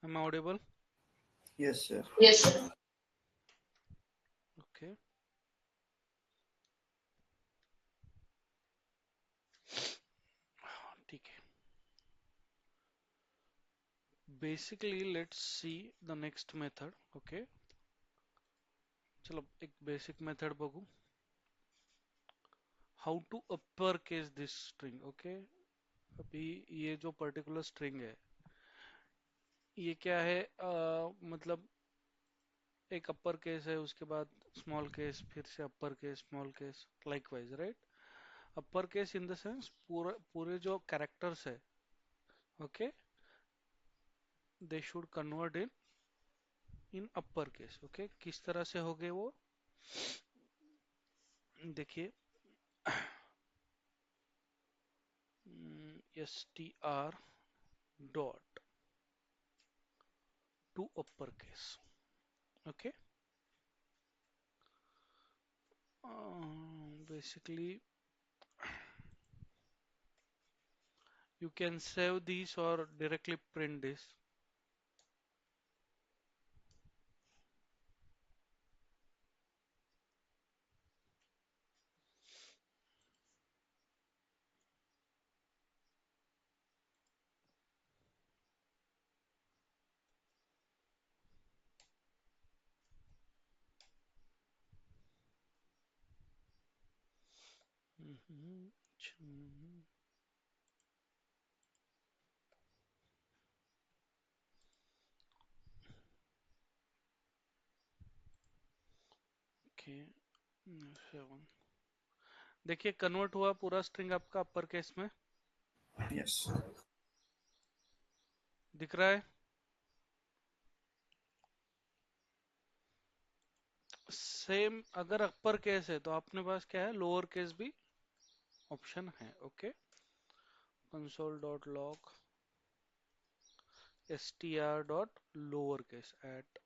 Am I audible? Yes, sir. Yes, sir. Okay. ठीक है. Basically, let's see the next method. Okay. चलो एक basic method बघू. How to uppercase this string. Okay. अभी ये जो particular string है, ये क्या है? मतलब एक अपर केस है, उसके बाद स्मॉल केस, फिर से upper case, small case, likewise, right? Upper case in the sense पूरे पूरे जो कैरेक्टर्स है, okay, they should convert in upper case. Okay, किस तरह से हो गए वो? देखिए, str dot to upper case. Okay, basically you can save these or directly print this. Mhm. Okay, 7. देखिए, कन्वर्ट हुआ पूरा स्ट्रिंग आपका अपर केस में. Yes. दिख रहा है? सेम अगर अपर केस है तो अपने पास क्या है? लोअर केस भी ऑप्शन है. Okay, console dot log str dot lower case at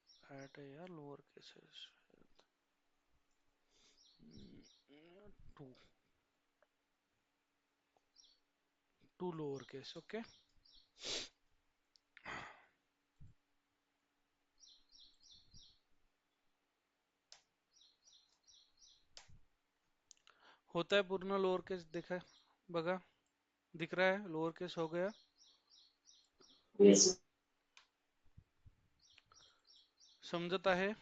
है यार, लोअर केस है. To to lower case. Okay, होता है पूर्ण लोअर केस. दिखा है? बगा, दिख रहा है? लोअर केस हो गया. Yes, sir. समझता है?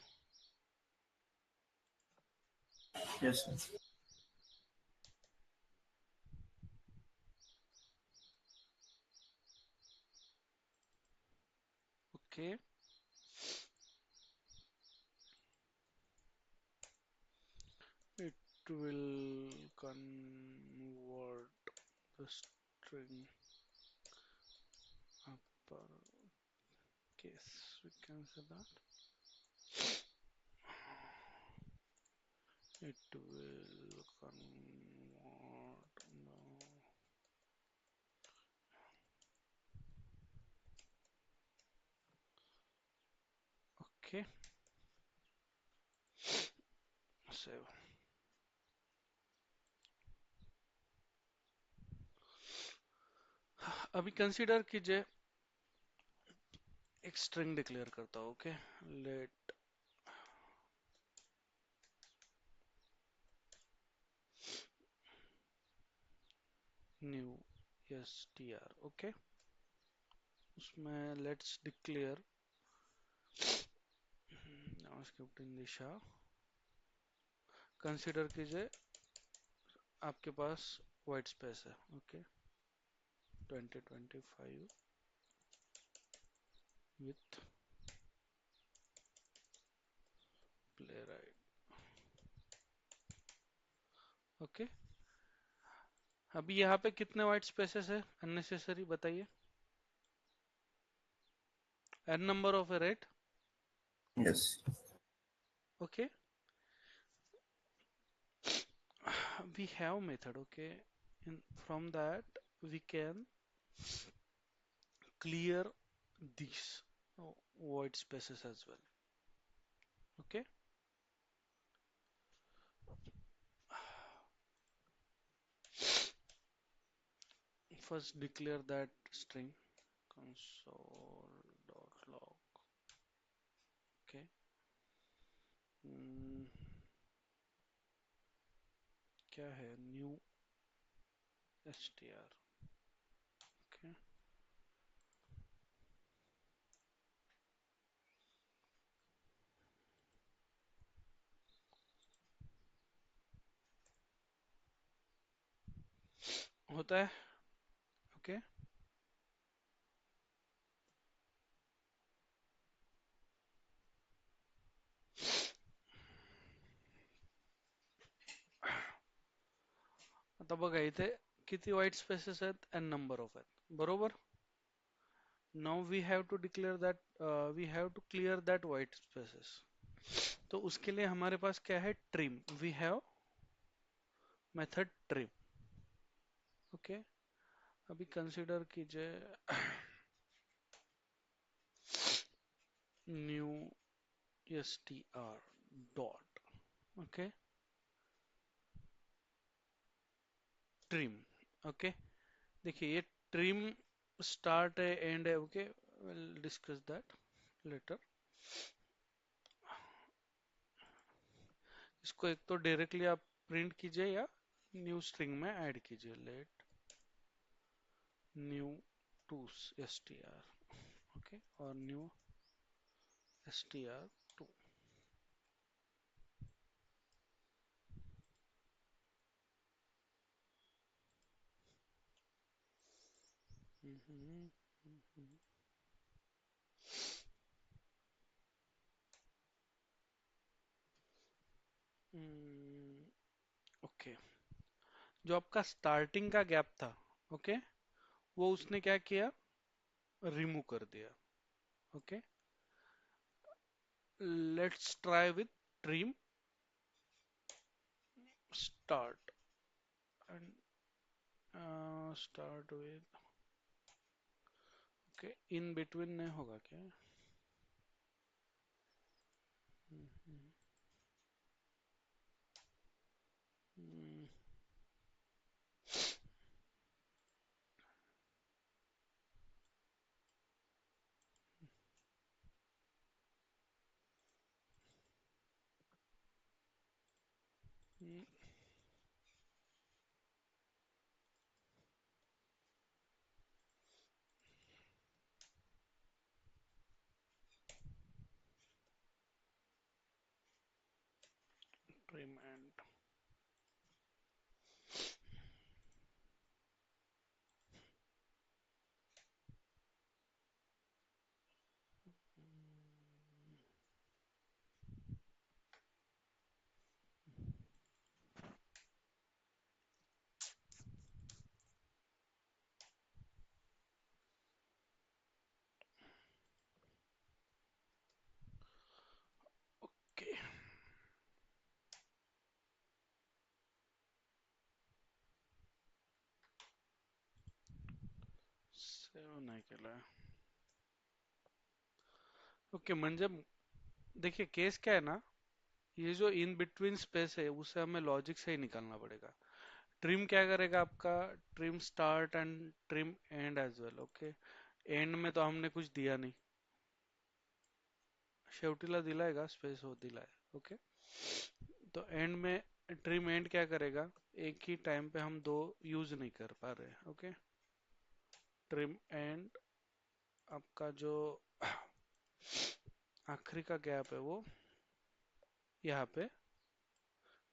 Yes, sir. Okay, it will convert the string upper case. We can say that it will convert the. Okay, save. अभी कंसीडर कीजिए, एक स्ट्रिंग डिक्लेयर करता हूं. Okay, let new str. Okay, उसमें let's declare JavaScript in Disha. Consider कीजिए आपके पास white space है. Okay, 2025 with play right. Okay, अभी यहाँ पे कितने वाइट स्पेसेस है अननेसेसरी बताइए? n number of a, right? Yes. Okay, we have method. Okay, from that we can clear these void spaces as well. Okay, first declare that string console.log okay, क्या है, new str, okay. होता है, okay. आता बघा इथे किती white spaces आहेत, N number of आहेत, बरोबर. Now we have to declare that, we have to clear that white spaces. तो उसके लिए हमारे पास क्या है, trim, we have method trim, okay. अभी कंसीडर कीजिए new str dot, okay, trim, okay. देखिए ये ट्रिम स्टार्ट है, एंड है, okay, will discuss that later. इसको एक तो डायरेक्टली आप प्रिंट कीजिए या न्यू स्ट्रिंग में ऐड कीजिए, let new two str, okay, और न्यू str2। ओके, जो आपका स्टार्टिंग का गैप था, ओके, वो उसने क्या किया, रिमूव कर दिया, okay. Let's try with trim start and start with, okay, in between नहीं होगा क्या? ट्रिम एंड, ओके, सेव नाही केलाय, ओके। म्हणजे देखिए केस क्या है ना, ये जो इन बिटवीन स्पेस है उसे हमें लॉजिक से ही निकालना पड़ेगा। ट्रिम क्या करेगा आपका, trim start and trim end as well, okay. End में तो हमने कुछ दिया नहीं, शेवटीला दिलाय का स्पेस, हो दिलाय, ओके। तो एंड में ट्रिम एंड क्या करेगा, एक ही टाइम पे हम दो यूज नहीं कर पा रहे, ओके। ट्रिम एंड आपका जो आखिरी का गैप है वो यहाँ पे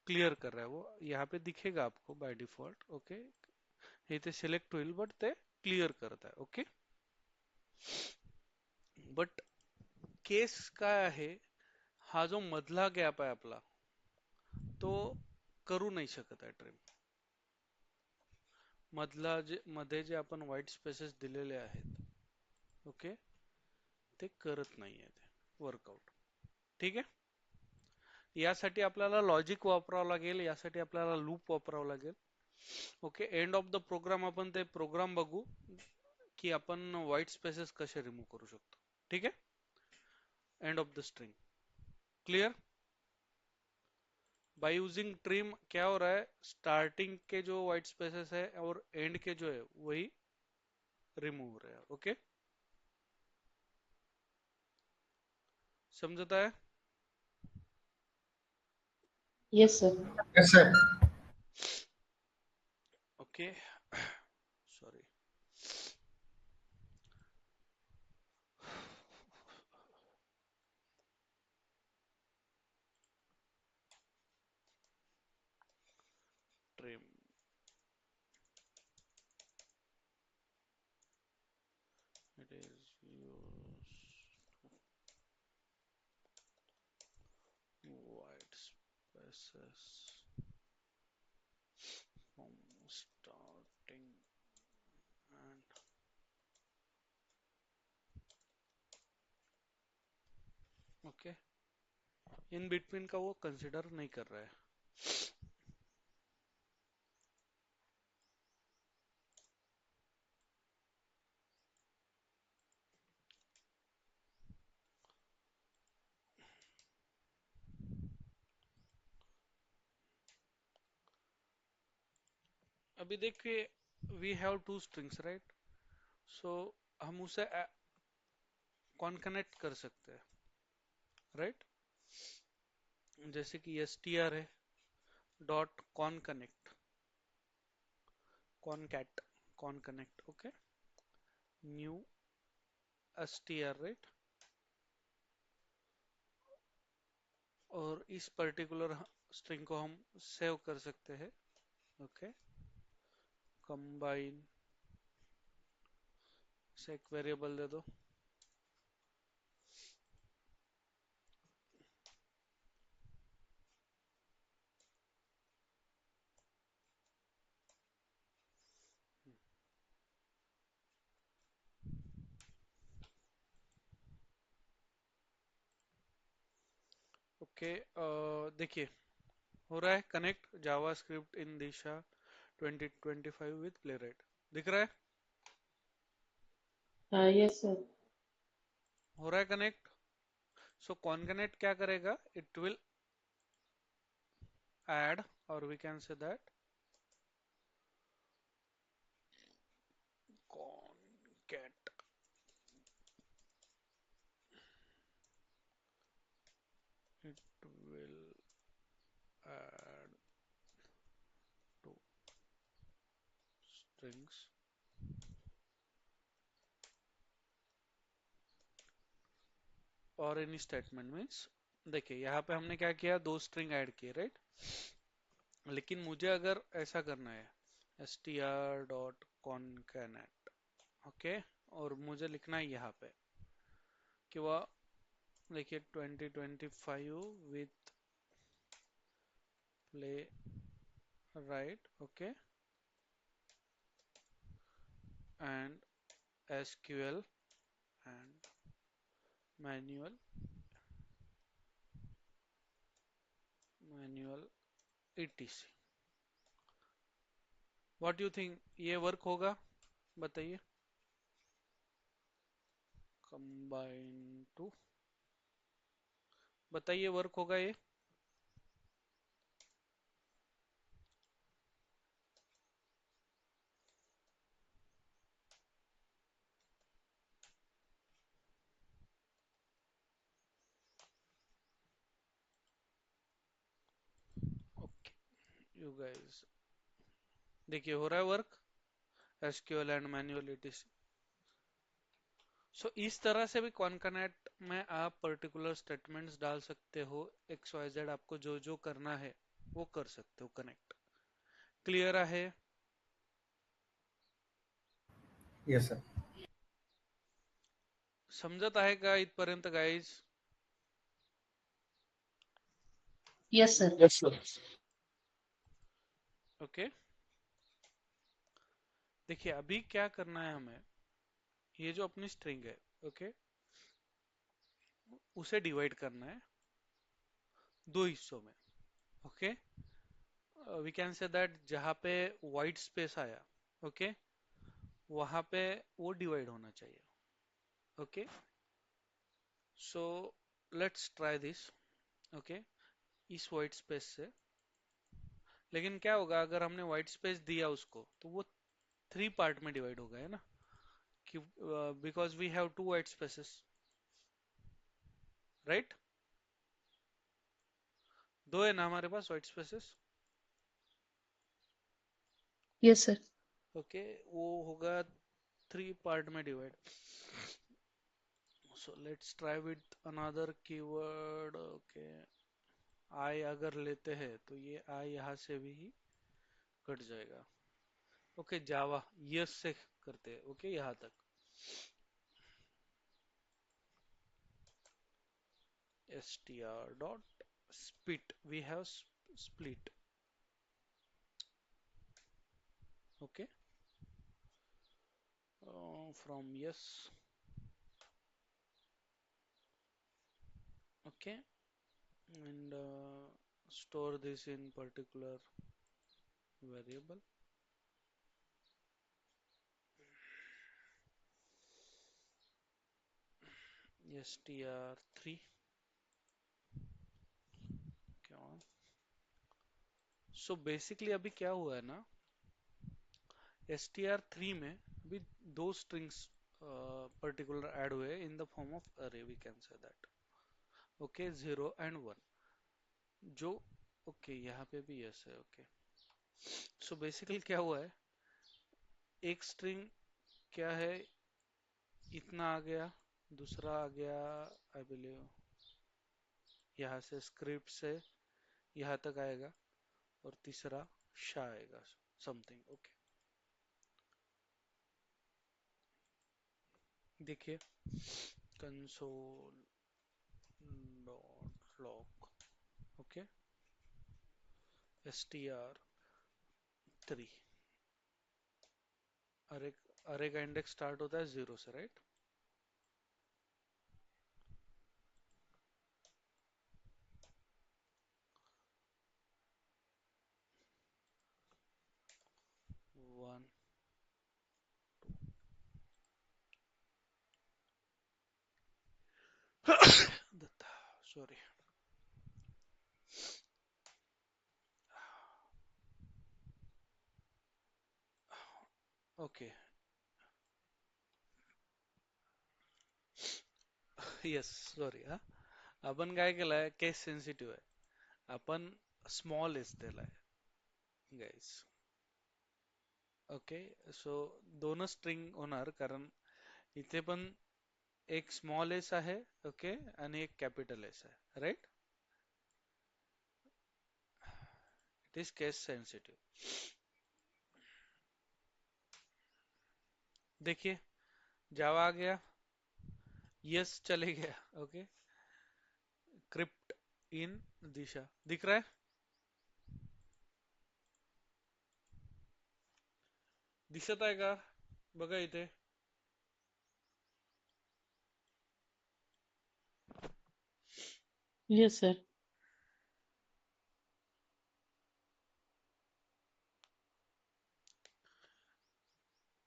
क्लियर कर रहा है, वो यहाँ पे दिखेगा आपको बाय डिफॉल्ट, ओके। इथे सिलेक्ट होईल बट ते क्लियर करत आहे, ओके। बट केस काय आहे, हा जो मधला गॅप आहे आपला तो करू नाही शकत आहे ट्रिम, मधला जे मध्ये जे आपण व्हाईट स्पेसेस दिलेले आहेत, ओके, ते करत नाहीये ते वर्कआउट, ठीक आहे। यासाठी आपल्याला लॉजिक वापरावं लागेल, यासाठी आपल्याला लूप वापरावं लागेल, okay. End of the program आपण ते प्रोग्राम बघू की आपण व्हाईट स्पेसेस कसे रिमूव करू शकतो, ठीक है। And of the string, clear. By using trim क्या हो रहा है, स्टार्टिंग के जो व्हाइट स्पेसेस है और एंड के जो है वही रिमूव हो रहे हैं, ओके। समझता है? Yes, sir. Yes, sir. Okay, sorry. Trim, it is use white spaces from starting and okay, in between का वो कंसिडर नहीं कर रहा है। अभी देखिए, we have two strings right, so हम उसे कॉन्कनेक्ट कर सकते हैं राइट। जैसे कि str है dot concat, concat, concat, okay, new str right. और इस पर्टिकुलर स्ट्रिंग को हम सेव कर सकते हैं, ओके, कंबाइन से एक वेरिएबल दे दो, ओके। देखिए, हो रहा है connect JavaScript in Disha 2025 with playwright, दिख रहा है? Yes, sir. हो रहा है कनेक्ट। सो कॉनकनेक्ट क्या करेगा, इट विल ऐड, और we can say that concat, it will add to strings और एनी स्टेटमेंट मीन्स, देखिए यहाँ पे हमने क्या किया, दो स्ट्रिंग ऐड किए राइट। लेकिन मुझे अगर ऐसा करना है str डॉट concatenate, ओके, और मुझे लिखना है यहाँ पे कि वह, देखिए 2025 with play right, okay, and SQL and manual, manual etc। What you think, ये वर्क होगा? बताइए। कंबाइन टू, बताइए वर्क होगा ये? ओके, यू गाइस, देखिए हो रहा है work, SQL and manual etc। सो इस तरह से भी कॉन्कनेट में आप पर्टिकुलर स्टेटमेंट्स डाल सकते हो, एक्स वाई जेड, आपको जो जो करना है वो कर सकते हो कनेक्ट। क्लियर आहे? Yes, sir. समजत आहे का इथपर्यंत guys? Yes, sir. Yes, sir. Okay, देखिए अभी क्या करना है हमें, ये जो अपनी स्ट्रिंग है, ओके, उसे डिवाइड करना है दो हिस्सों में, okay. We can say that जहां पे वाइट स्पेस आया, ओके, वहां पे वो डिवाइड होना चाहिए, okay. So let's try this, okay, इस वाइट स्पेस से। लेकिन क्या होगा अगर हमने वाइट स्पेस दिया उसको, तो वो थ्री पार्ट में डिवाइड होगा, है ना, कि because we have two white spaces right? दो है ना हमारे पास white spaces. Yes, sir. Okay, वो होगा 3 पार्ट में divide. So let's try with another keyword. Okay, I अगर लेते हैं तो ये आई यहाँ से भी ही कट जाएगा। ओके, जावा यस से करते हैं। ओके, यहाँ तक। str dot split, we have split. Okay, from yes. Okay, and store this in particular variable. str3, क्या on? So basically अभी क्या हुआ है ना, str3 में अभी दो strings particular ऐड हुए in the form of array, we can say that. Okay, 0 and 1 जो, okay यहाँ पे भी yes है। okay, so basically क्या हुआ है, एक string क्या है, इतना आ गया, दूसरा आ गया आई बिलीव यहाँ से स्क्रिप्ट से यहाँ तक आएगा, और तीसरा शा आएगा, समथिंग। ओके, देखिए console dot log. Okay, str3, अरे अरे का इंडेक्स स्टार्ट होता है 0 से, right? One, sorry. Okay, yes, sorry. हा, आपण काय केलंय, केस सेन्सिटिव्ह आहे, आपण स्मॉल एस दिलाय गाईज। ओके, सो दोनच स्ट्रिंग होणार, कारण इथे पण एक स्मॉल एस आहे, ओके, आणि एक कॅपिटल एस आहे, right? It is case sensitive. देखिए, जावा आ गया, यस चले गया। ओके, क्रिप्ट इन दिशा दिख रहा है, दिसत आहे का? बघा इथे, Yes, sir.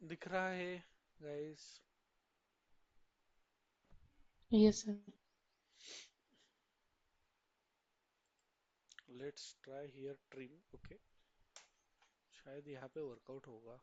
दिख रहा है guys? Yes, sir. Let's try here trim. Okay, शायद यहाँ पे वर्कआउट होगा।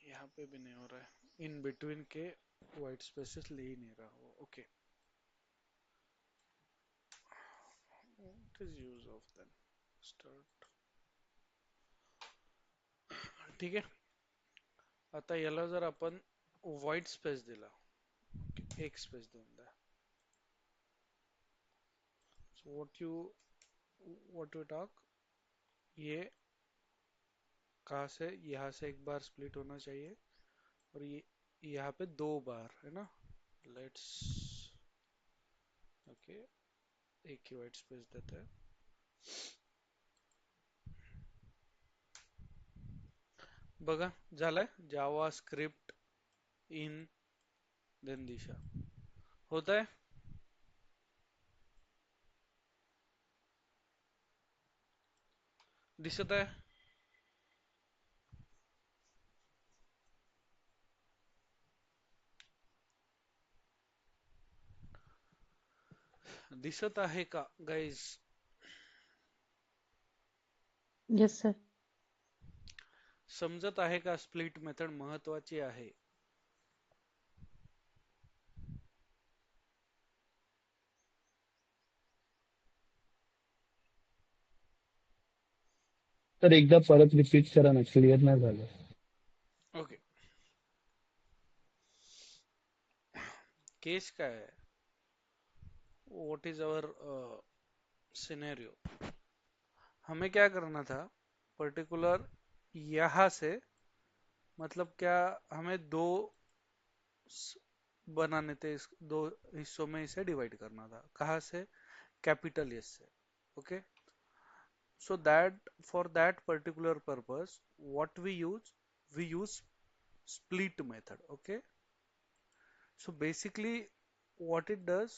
यहाँ पे भी नहीं हो रहा है, इन बिटवीन के व्हाइट स्पेसेस ले ही नहीं रहा वो। Okay, what is use of then start. ठीक आहे, आता याला जर आपण व्हाइट स्पेस दिला, एक स्पेस देऊन द्या। सो व्हाट यू टॉक, ये कहाँ से, यहाँ से एक बार स्प्लिट होना चाहिए, और ये यहाँ पे 2 बार है ना। लेट्स, ओके, एक ही व्हाइट स्पेस देते हैं। बघा, झालंय, जावा स्क्रिप्ट इन देन दिशा होता है। दिसत आहे? दिसत आहे का गाईज? Yes, sir. समजत आहे का स्प्लिट मेथड महत्वाची आहे? तर एकदा परत रिपीट करा ना, क्लिअर नाही झालं. ओके, केस काय है? What is our scenario? हमें क्या करना था? पर्टिकुलर यहां से, मतलब क्या, हमें दो बनाने थे, इस दो हिस्सों में इसे डिवाइड करना था. कहाँ से? कैपिटल एस से. Okay, so that for that particular purpose what we use split method. Okay, so basically what it does,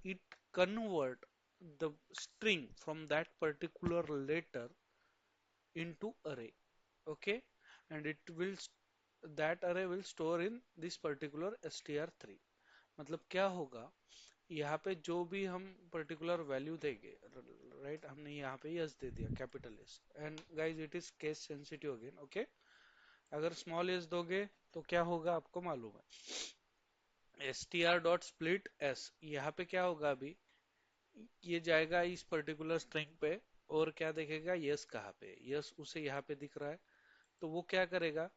it convert the string from that particular letter into array. Okay, and it will that array will store in this particular str3. मतलब क्या होगा, यहाँ पे जो भी हम particular value देंगे, right, हमने यहाँ पे यस दे दिया, capital S, and guys it is case sensitive again. Okay, अगर स्मॉल एस दोगे तो क्या होगा आपको मालूम है. S T R dot split S, यहाँ पे क्या होगा अभी, ये जाएगा इस पर्टिकुलर स्ट्रिंग पे, और क्या देखेगा, यस कहाँ पे, यस उसे यहाँ पे दिख रहा है, तो वो क्या करेगा,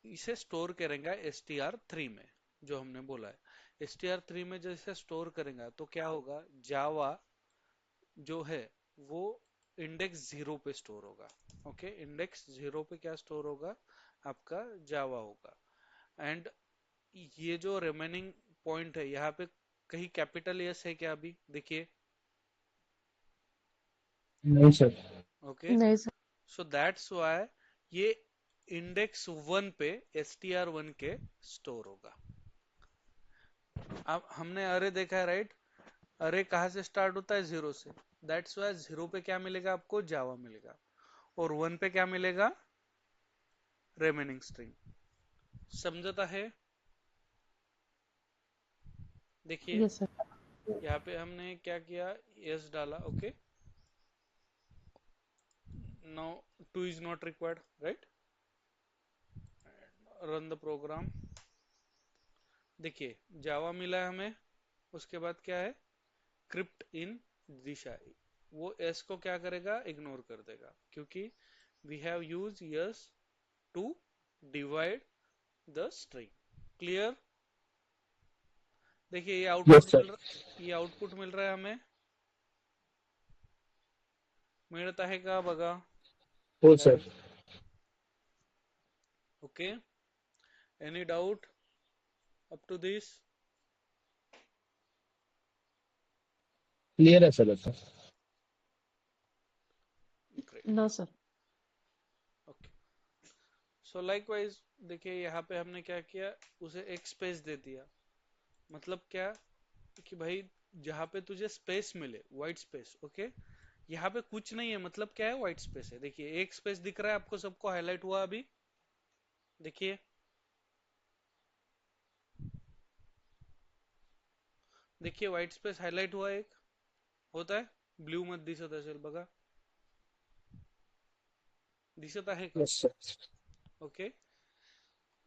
इसे स्टोर करेगा एस टी आर थ्री में, जो हमने बोला है. एस टी आर थ्री में जैसे स्टोर करेगा तो क्या होगा, जावा जो है वो इंडेक्स जीरो पे स्टोर होगा. ओके, इंडेक्स जीरो पे क्या स्टोर होगा, आपका जावा होगा. एंड ये जो रिमेनिंग पॉइंट है यहाँ पे, कहीं कैपिटल एस है क्या अभी, देखिए. नाही सर. ओके, नहीं सर. सो दैट्स व्हाई ये इंडेक्स वन पे एस टी आर वन के स्टोर होगा. अब हमने अरे देखा है, राइट. अरे कहाँ से स्टार्ट होता है, जीरो से. दैट्स वाई जीरो पे क्या मिलेगा आपको, जावा मिलेगा, और वन पे क्या मिलेगा, रिमेनिंग स्ट्रिंग. समझता है? देखिए, Yes, sir. यहाँ पे हमने क्या किया, यस डाला. Okay, now two is not required, right. Run the program. देखिए, जावा मिला है हमें, उसके बाद क्या है, क्रिप्ट इन दिशा. वो एस को क्या करेगा, इग्नोर कर देगा, क्योंकि we have use yes to divide the string. Clear? देखिए ये येस आउटपुट सर. मिल रहा, ये आउटपुट मिल रहा है हमें, मिळत आहे का बघा. हो sir. Okay, any doubt up to this? Clear आहे सर आता. Great. No, sir. Okay, so likewise देखिए यहाँ पे हमने क्या किया, उसे एक स्पेस दे दिया. मतलब क्या, कि भाई जहाँ पे तुझे स्पेस मिले, व्हाइट स्पेस. ओके, यहाँ पे कुछ नहीं है, मतलब क्या है, व्हाइट स्पेस है. देखिए एक स्पेस दिख रहा है आपको, सबको हाईलाइट हुआ अभी, देखिए. देखिए व्हाइट स्पेस हायलाइट हुआ एक, होता है, ब्ल्यू मध्ये दिसत असेल बघा, दिसत आहे का? Yes sir. ओके,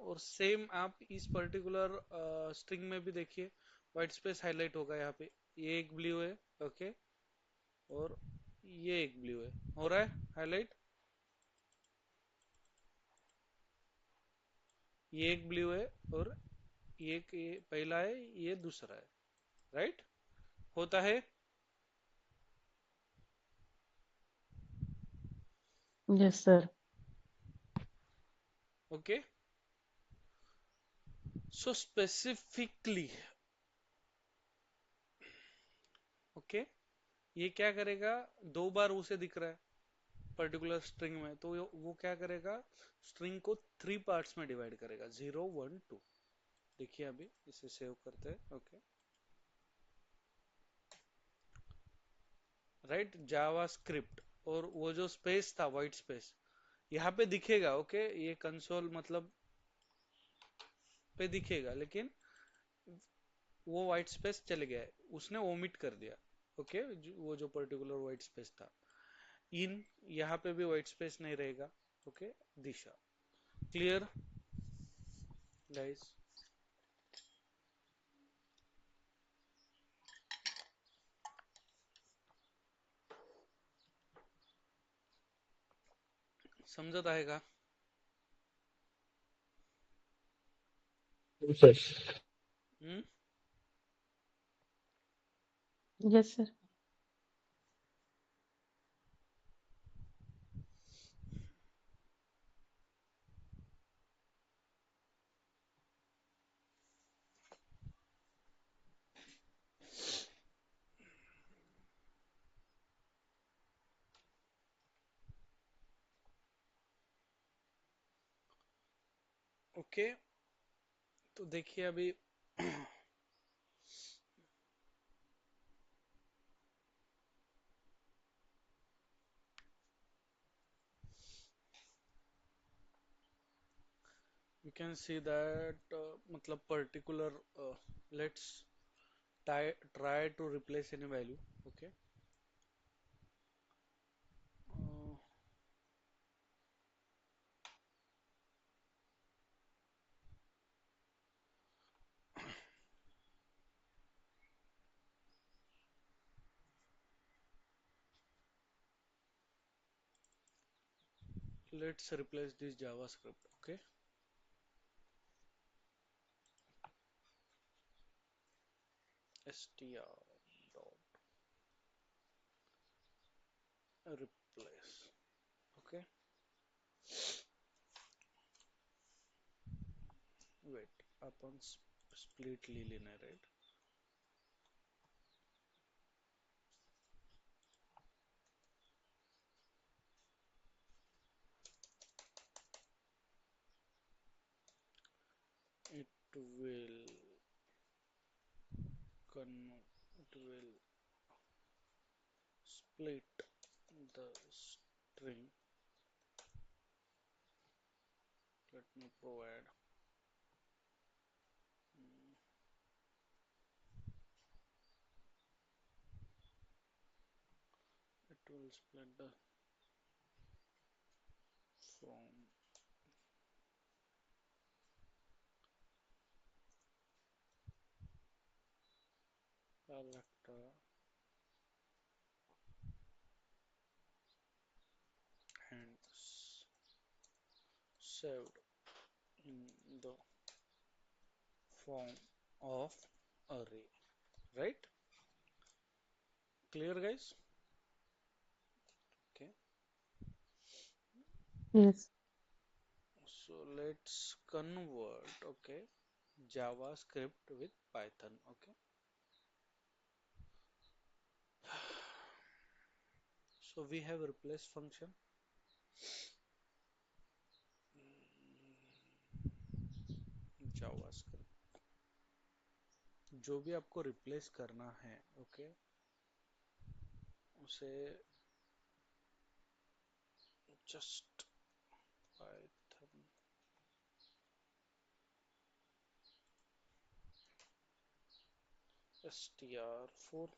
और सेम आप इस पर्टिकुलर स्ट्रिंग में भी देखिए, व्हाइट स्पेस हाईलाइट होगा यहाँ पे, ये एक ब्लू है. ओके, और ये एक ब्लू है, हो रहा है हाईलाइट. ये एक ब्लू है, और ये पहला है, ये दूसरा है, राइट. होता है. Yes, sir. ओके, सो स्पेसिफिकली, ओके, ये क्या करेगा, दो बार उसे दिख रहा है पर्टिकुलर स्ट्रिंग में, तो वो क्या करेगा, स्ट्रिंग को थ्री पार्ट्स में डिवाइड करेगा, जीरो वन टू. देखिए अभी इसे सेव करते हैं. ओके, राइट, जावा स्क्रिप्ट, और वो जो स्पेस था, व्हाइट स्पेस, यहाँ पे दिखेगा. ओके, ये कंसोल मतलब पे दिखेगा, लेकिन वो वाइट स्पेस चले गया है, उसने ओमिट कर दिया। ओके, वो जो पर्टिकुलर वाइट स्पेस था, इन यहाँ पे भी वाइट स्पेस नहीं रहेगा। ओके, दिशा। Clear guys? समझत आहे का? हो sir. Hmm? Yes, sir. Okay, तो देखिए अभी you can see that मतलब particular let's try to replace any value. Okay, uh, let's replace this JavaScript. Okay, str dot replace. Okay, wait, आपण split लिहिली नाही, right? It will it will split the string. Let me provide. mm, It will split the from character and saved in the form of array, right? Clear guys? Okay, Yes. so let's convert, okay, JavaScript with Python. Okay, so we have replace function. JavaScript, जो भी आपको replace करना है, okay, उसे just Python str4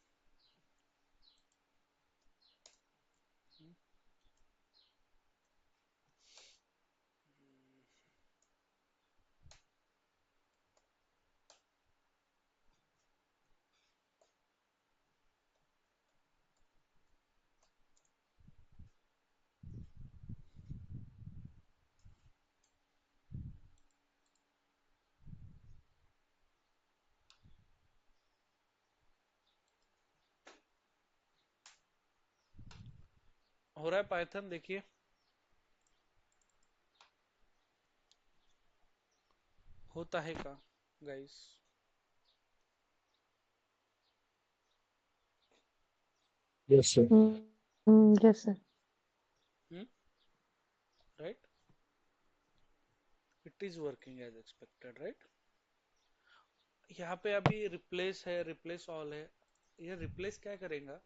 हो रहा है Python, देखिए होता है का guys? Yes, sir. Yes, sir. Hmm, right, it is working as expected, right? यहाँ पे अभी रिप्लेस है, रिप्लेस ऑल है। ये रिप्लेस क्या करेगा?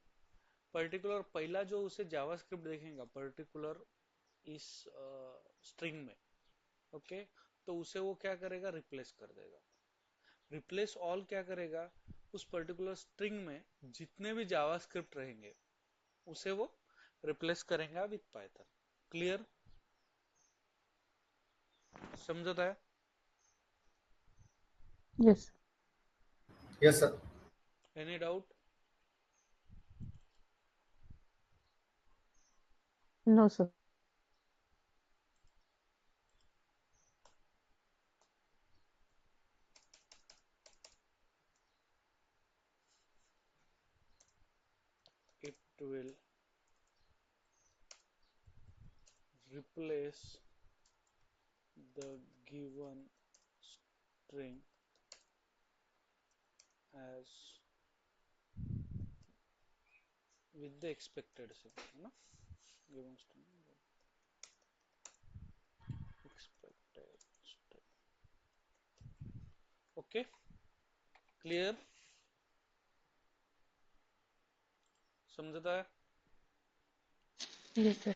पर्टिकुलर पहला जो उसे जावास्क्रिप्ट देखेगा पर्टिकुलर इस स्ट्रिंग में, ओके, तो उसे वो क्या करेगा? रिप्लेस कर देगा। रिप्लेस ऑल क्या करेगा, उस पर्टिकुलर स्ट्रिंग में जितने भी जावास्क्रिप्ट रहेंगे उसे वो रिप्लेस करेंगे विथ पाइथन। क्लियर? समझता है? Yes. Yes, sir. Any doubt? No, sir. It will replace the given string as with the expected string, है ना? given string expected string. Okay, clear? समझता है? Yes, sir.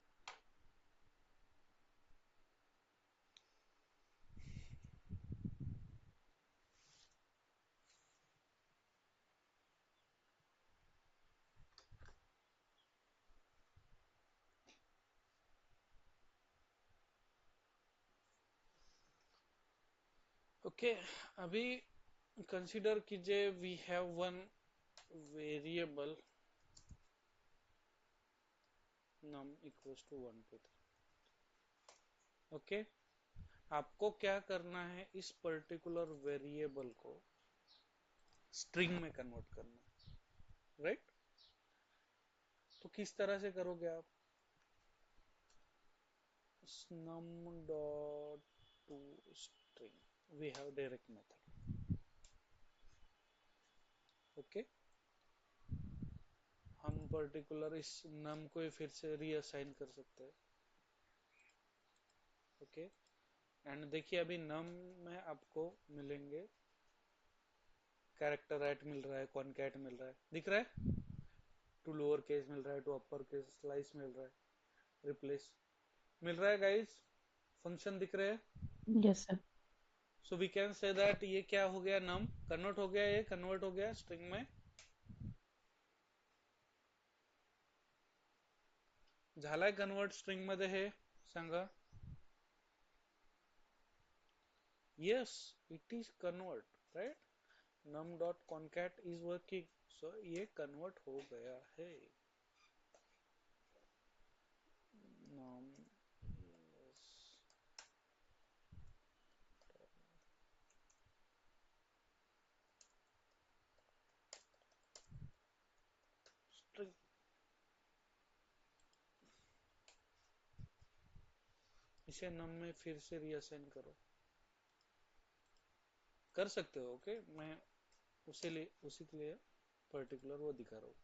ओके, अभी consider कीजिए we have one variable num equals to 1 to 3। Okay, आपको क्या करना है, इस पर्टिकुलर वेरिएबल को स्ट्रिंग में कन्वर्ट करना है, राइट? तो किस तरह से करोगे आप? num dot to string, we have direct method। Okay, हम पर्टिकुलर इस num को फिर से रीअसाइन कर सकते हैं। ओके, एंड देखिए अभी num में आपको मिलेंगे कैरेक्टर राइट मिल रहा है, कॉनकैट मिल रहा है, दिख रहा है? टू लोअर केस मिल रहा है, टू अपर केस स्लाइस मिल रहा है, रिप्लेस मिल रहा है गाइस, फंक्शन दिख रहे हैं। Yes, sir. So we can say that ये क्या हो गया, नम कन्वर्ट हो गया, ये कन्वर्ट हो गया स्ट्रिंग में। झालाय कन्वर्ट स्ट्रिंग मध्ये हे सांगा? Yes, it is convert, right? num dot concat is working, so ये कन्वर्ट हो गया है। num string, इसे num में फिर से रीअसाइन करो, कर सकते हो। ओके, मैं उसी के लिए पर्टिकुलर वो दिखा रहा हूँ,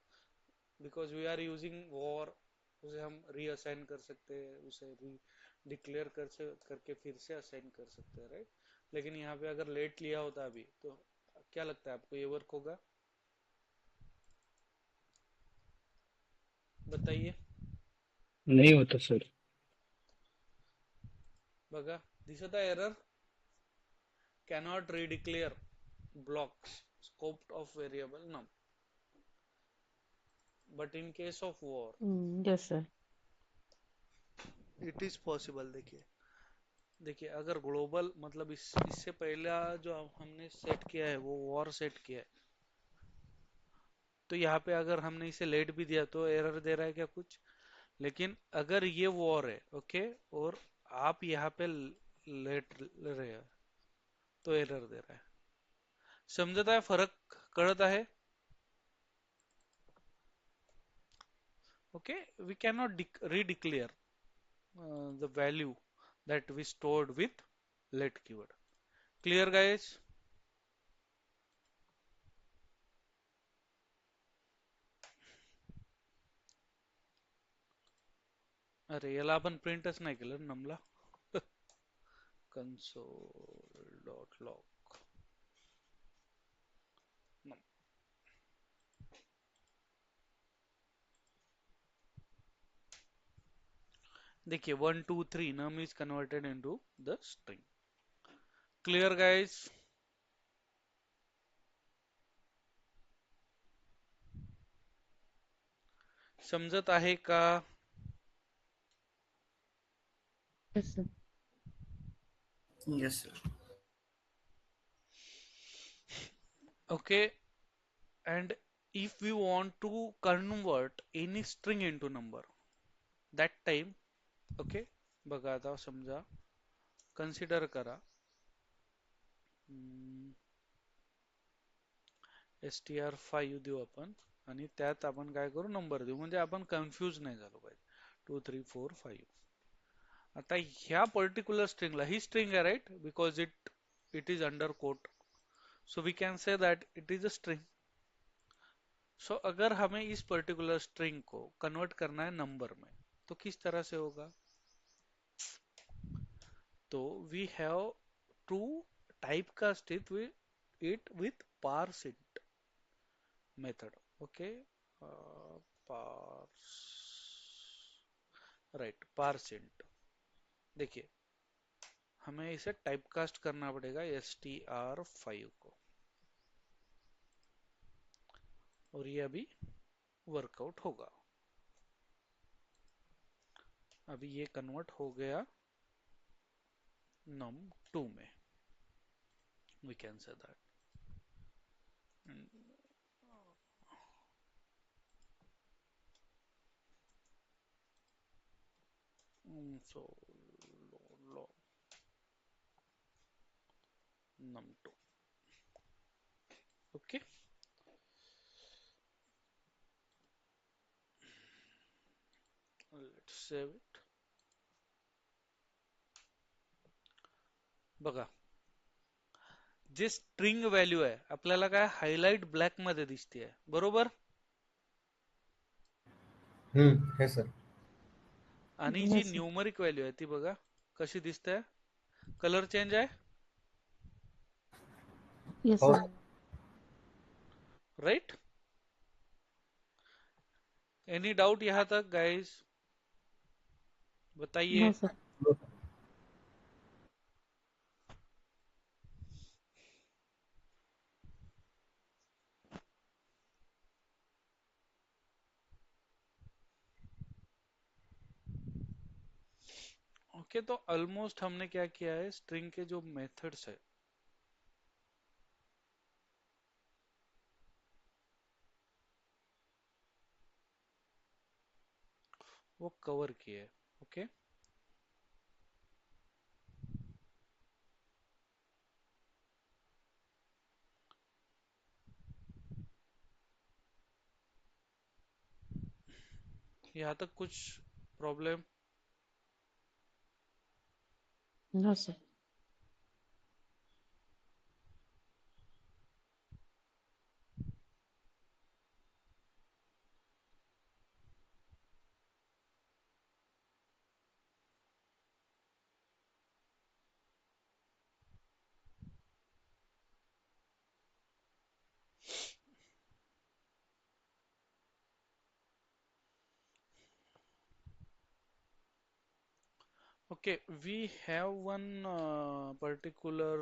because we are using var, उसे हम रीअसाइन कर सकते हैं, उसे री डिक्लेयर करके फिर से असाइन कर सकते हैं, राइट? लेकिन यहाँ पे अगर लेट लिया होता अभी तो क्या लगता है आपको, ये वर्क होगा? बताइए। नहीं होता सर। बघा, दिसत आहे error, cannot redeclare blocks scoped of variable num, but in case of war Yes, sir. it is possible। देखिए, देखिए अगर ग्लोबल मतलब इससे पहला जो हमने सेट किया है वो वॉर सेट किया है, तो यहाँ पे अगर हमने इसे लेट भी दिया तो एरर दे रहा है क्या कुछ? लेकिन अगर ये वॉर है, ओके, और आप यहाँ पे लेट रहे हैं तो एरर दे रहा है। समझता है फरक? कळत आहे? Okay, we cannot redeclare the value that we stored with let keyword। clear guys? अरे याला आपण प्रिंटच नाही केलं नमला। console dot log num। देखिए 1 2 3 num is converted into the string। clear guys? समजत आहे का? Yes, sir. Yes, sir. Okay, and if we want to convert any string into number, that time, okay, बघा आता समजा कन्सिडर करा str5 देऊ आपण आणि त्यात आपण काय करू नंबर देऊ म्हणजे आपण कन्फ्यूज नाही झालो पाहिजे 2 3 4 5 आता ह्या पर्टिक्युलर स्ट्रिंगला ही स्ट्रिंग है right because it is under quote so we can say that it is a string so अगर हमें इस पर्टिकुलर स्ट्रिंग को कन्वर्ट करना है नंबर में तो किस तरह से होगा तो we have to type cast it with parse it method okay parse right parse it देखिए हमें इसे टाइपकास्ट करना पड़ेगा str5 को और ये अभी वर्कआउट होगा अभी ये कन्वर्ट हो गया num2 में we can say that so num2 okay let's save it बघा जे स्ट्रिंग व्हॅल्यू आहे आपल्याला काय हायलाइट ब्लॅक मध्ये दिसते बरोबर है सर. आणि जी Yes, sir. न्यूमरिक व्हॅल्यू आहे ती बघा कशी दिसते कलर चेंज आहे Yes, हो. sir. राइट एनी डाउट यहां तक गाइस बताइए No, sir. ओके तो ऑलमोस्ट हमने क्या किया है स्ट्रिंग के जो मेथड्स है वो कवर किए हैं ओके यहाँ तक कुछ problem No, sir. Okay we have one particular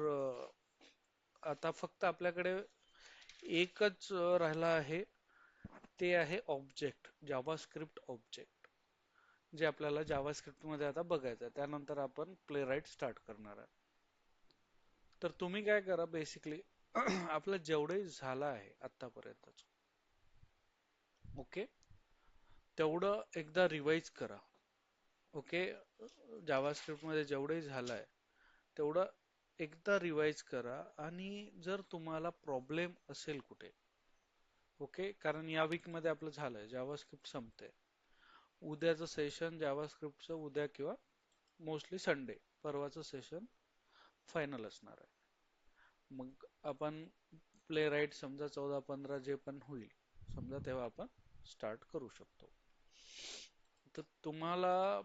आता फक्त आपल्याकडे एकच राहिला आहे ते आहे ऑब्जेक्ट जावास्क्रिप्ट ऑब्जेक्ट जे आपल्याला जावास्क्रिप्ट मध्ये आता बघायचं आहे त्यानंतर आपण प्ले राईट स्टार्ट करणार आहे तर तुम्ही काय करा बेसिकली आपलं जेवढे झालं आहे आतापर्यंत ओके तेवढं एकदा रिवाइज करा ओके जावास्क्रिप्ट मध्ये जेवढे झालंय तेवढं एकदा रिवाइज करा आणि जर तुम्हाला प्रॉब्लेम असेल कुठे ओके कारण या वीक मध्ये आपलं झालंय जावास्क्रिप्ट संपते उद्याचं सेशन जावास्क्रिप्टचं उद्या किंवा मोस्टली संडे परवाचं सेशन फायनल असणार आहे मग आपण प्ले राईट समजा 14-15 जे पण होईल समजा तेव्हा आपण स्टार्ट करू शकतो तर तुम्हाला